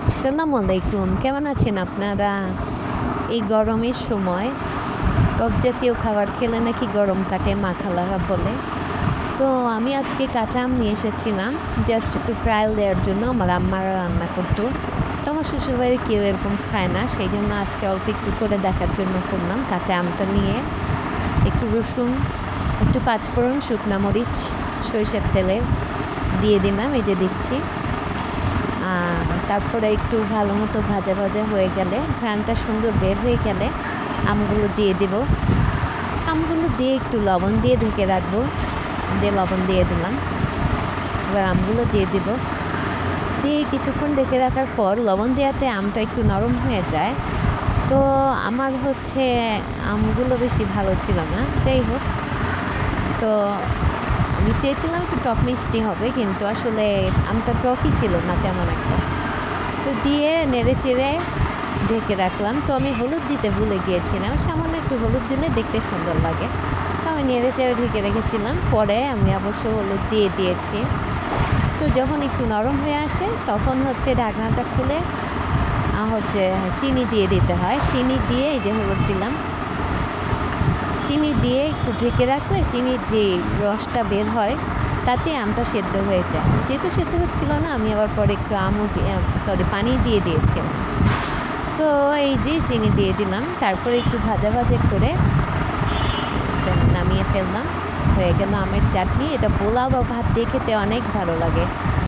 আসসালামু আলাইকুম। কেমন আছেন আপনারা? এই গরমের সময় টক জাতীয় খাবার খেলে নাকি গরম কাটে মা খালারা বলে। তো আমি আজকে কাঁচা আম নিয়ে এসেছিলাম জাস্ট একটু ট্রায়াল দেওয়ার জন্য। আমার আম্মারা রান্না করতো। তো আমার শ্বশুরবাড়ির কেউ এরকম খায় না। সেইজন্য আজকে অল্প একটু করে দেখার জন্য করলাম। কাঁচা আমটা নিয়ে একটু রসুন, একটু পাঁচফোড়ন, শুকনা মরিচ, সরিষার তেলে দিয়ে দিলাম। এই যে দিচ্ছি। তারপরে একটু ভালো মতো ভাজা ভাজা হয়ে গেলে, ঘ্রাণটা সুন্দর বের হয়ে গেলে আমগুলো দিয়ে দেব। আমগুলো দিয়ে একটু লবণ দিয়ে ঢেকে রাখবো। দিয়ে লবণ দিয়ে দিলাম। এবার আমগুলো দিয়ে দেব। দিয়ে কিছুক্ষণ ঢেকে রাখার পর লবণ দেওয়াতে আমটা একটু নরম হয়ে যায়। তো আমার হচ্ছে আমগুলো বেশি ভালো ছিল না। যাই হোক, তো আমি চেয়েছিলাম একটু টক মিষ্টি হবে, কিন্তু আসলে আমটা টকই ছিল না তেমন একটা। তো দিয়ে নেড়ে চেড়ে ঢেকে রাখলাম। তো আমি হলুদ দিতে ভুলে গিয়েছিলাম। সামান্য একটু হলুদ দিলে দেখতে সুন্দর লাগে। তো আমি নেড়ে চেড়ে ঢেকে রেখেছিলাম। পরে আমি অবশ্য হলুদ দিয়ে দিয়েছি। তো যখন একটু নরম হয়ে আসে তখন হচ্ছে ঢাকনাটা খুলে হচ্ছে চিনি দিয়ে দিতে হয়। চিনি দিয়ে এই যে হলুদ দিলাম। চিনি দিয়ে একটু ঢেকে রাখলে চিনির যে রসটা বের হয় তাতে আমটা সেদ্ধ হয়ে যায়। যেহেতু সেদ্ধ হচ্ছিল না, আমি আবার পরে একটু পানি দিয়ে দিয়েছিলাম। তো এই যে চিনি দিয়ে দিলাম। তারপরে একটু ভাজা ভাজা করে নামিয়ে ফেললাম। হয়ে গেল আমের চাটনি। এটা পোলাও বা ভাত দিয়ে খেতে অনেক ভালো লাগে।